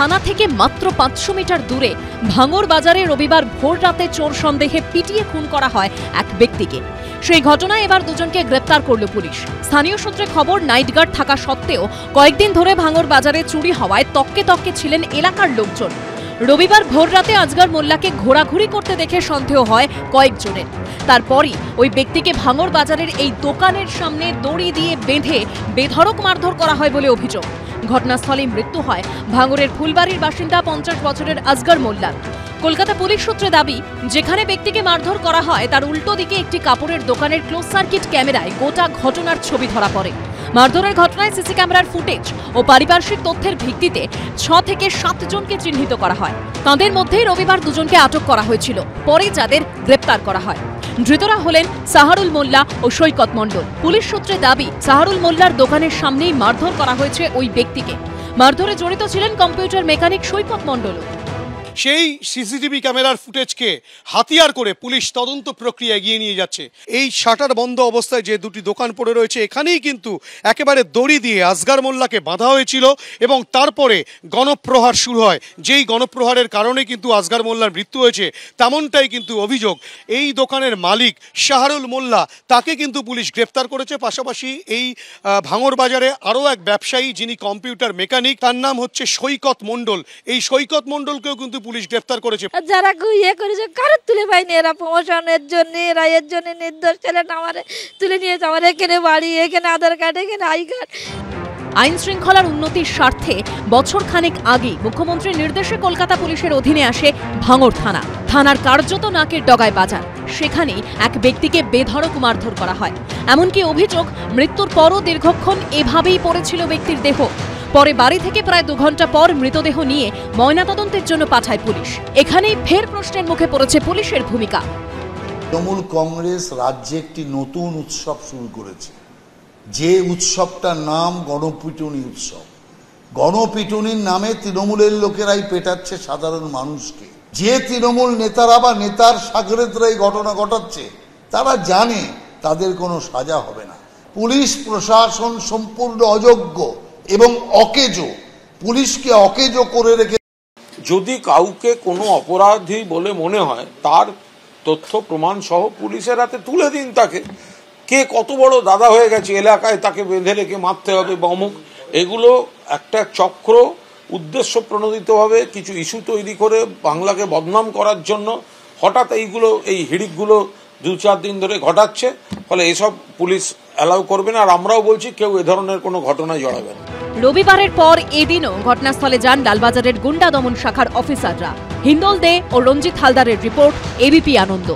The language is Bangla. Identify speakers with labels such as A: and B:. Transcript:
A: থানা থেকে মাত্র 500 মিটার দূরে ভাঙর বাজারে রবিবার ভোর রাতে চোর সন্দেহে পিটিয়ে খুন করা হয় এক ব্যক্তিকে। সেই ঘটনায় এবার দুজনকে গ্রেপ্তার করল পুলিশ। স্থানীয় সূত্রে খবর, নাইট গার্ড থাকা সত্ত্বেও কয়েকদিন ধরে ভাঙর বাজারে চুরি হওয়ায় তককে তককে ছিলেন এলাকার লোকজন। রবিবার ভোর রাতে আজগর মোল্লাকে ঘোরাঘুরি করতে দেখে সন্দেহ হয় কয়েকজনের। তারপরই ওই ব্যক্তিকে ভাঙর বাজারের এই দোকানের সামনে দড়ি দিয়ে বেঁধে বেধড়ক মারধর করা হয় বলে অভিযোগ। ঘটনাস্থলেই মৃত্যু হয় ভাঙরের ফুলবাড়ির বাসিন্দা 50 বছরের আজগর মোল্লার। কলকাতা পুলিশ সূত্রে দাবি, যেখানে ব্যক্তিকে মারধর করা হয় তার উল্টো দিকে একটি কাপড়ের দোকানের ক্লোজ সার্কিট ক্যামেরায় গোটা ঘটনার ছবি ধরা পড়ে। মারধরের ঘটনায় সিসি ক্যামেরার ফুটেজ ও পারিপার্শ্বিক তথ্যের ভিত্তিতে 6 থেকে 7 জনকে চিহ্নিত করা হয়। তাদের মধ্যে রবিবার দুজনকে আটক করা হয়েছিল, পরে যাদের গ্রেপ্তার করা হয়। ধৃতরা হলেন সাহারুল মোল্লা ও সৈকত মণ্ডল। পুলিশ সূত্রে দাবি, সাহারুল মোল্লার দোকানের সামনেই মারধর করা হয়েছে ওই ব্যক্তিকে। মারধরে জড়িত ছিলেন কম্পিউটার মেকানিক সৈকত মণ্ডলও।
B: সেই সিসিটিভি ক্যামেরার ফুটেজকে হাতিয়ার করে পুলিশ তদন্ত প্রক্রিয়া এগিয়ে নিয়ে যাচ্ছে। এই শাটার বন্ধ অবস্থায় যে দুটি দোকান পড়ে রয়েছে, এখানেই কিন্তু একেবারে দড়ি দিয়ে আজগর মোল্লাকে বাঁধা হয়েছিল এবং তারপরে গণপ্রহার শুরু হয়। যেই গণপ্রহারের কারণে কিন্তু আজগর মোল্লার মৃত্যু হয়েছে, তেমনটাই কিন্তু অভিযোগ। এই দোকানের মালিক সাহারুল মোল্লা, তাকে কিন্তু পুলিশ গ্রেপ্তার করেছে। পাশাপাশি এই ভাঙর বাজারে আরও এক ব্যবসায়ী, যিনি কম্পিউটার মেকানিক, তার নাম হচ্ছে সৈকত মণ্ডল। এই সৈকত মণ্ডলকেও কিন্তু পুলিশ গ্রেফতার করেছে।
C: যারা ইয়ে করেছে কারো তুলে পায়নি, এরা প্রমোশনের জন্য, এরা এর জন্য নির্দোষ ছেলে আমার তুলে নিয়েছে। আমার এখানে বাড়ি, এখানে আধার কার্ড, এখানে আই কার্ড।
A: আইন শৃঙ্খলার উন্নতির স্বার্থে বছর খানেক আগে মুখ্যমন্ত্রীর নির্দেশে কলকাতা পুলিশের অধীনে আসে ভাঙর থানা। থানার কার্যত নাকের ডগায় বাজার। সেখানেই এক ব্যক্তিকে বেধড়ক মারধর করা হয়। এমনকি অভিযোগ, মৃত্যুর পরও দীর্ঘক্ষণ এভাবেই পড়েছিল ব্যক্তির দেহ। পরে বাড়ি থেকে প্রায় 2 ঘন্টা পর মৃতদেহ নিয়ে ময়নাতদন্তের জন্য পাঠায় পুলিশ। এখানেই ফের প্রশ্নের মুখে পড়েছে পুলিশের ভূমিকা।
D: তৃণমূল কংগ্রেস রাজ্যে একটি নতুন উৎসব শুরু করেছে, যে উৎসবটার নাম গণপিটুনি উৎসব। গণপিটুনির নামে তৃণমূলের লোকেরাই পেটাচ্ছে সাধারণ মানুষকে। যে তৃণমূল নেতারা বা নেতার সাগরেদরা এই ঘটনা ঘটাচ্ছে, তারা জানে তাদের কোনো সাজা হবে না। পুলিশ প্রশাসন সম্পূর্ণ অযোগ্য এবং অকেজো, পুলিশকে অকেজো করে রেখে।
E: যদি কাউকে কোনো অপরাধী বলে মনে হয়, তার তথ্য প্রমাণ সহ পুলিশের হাতে তুলে দিন। তাকে কে কত বড় দাদা হয়ে গেছে এলাকায়, তাকে বেঁধে রেখে মারতে হবে বা অমুক, এগুলো একটা চক্র উদ্দেশ্য প্রণোদিতভাবে কিছু ইস্যু তৈরি করে বাংলাকে বদনাম করার জন্য হঠাৎ এই হিড়িকগুলো 2-4 দিন ধরে ঘটাচ্ছে। ফলে এসব পুলিশ অ্যালাউ করবে না। আর আমরাও বলছি, কেউ এ ধরনের কোনো ঘটনায় জড়াবে না।
A: রবিবারের পর এদিনও ঘটনাস্থলে যান লালবাজারের গুন্ডা দমন শাখার অফিসাররা। হিন্দল দে ও রঞ্জিত হালদারের রিপোর্ট, এবিপি আনন্দ।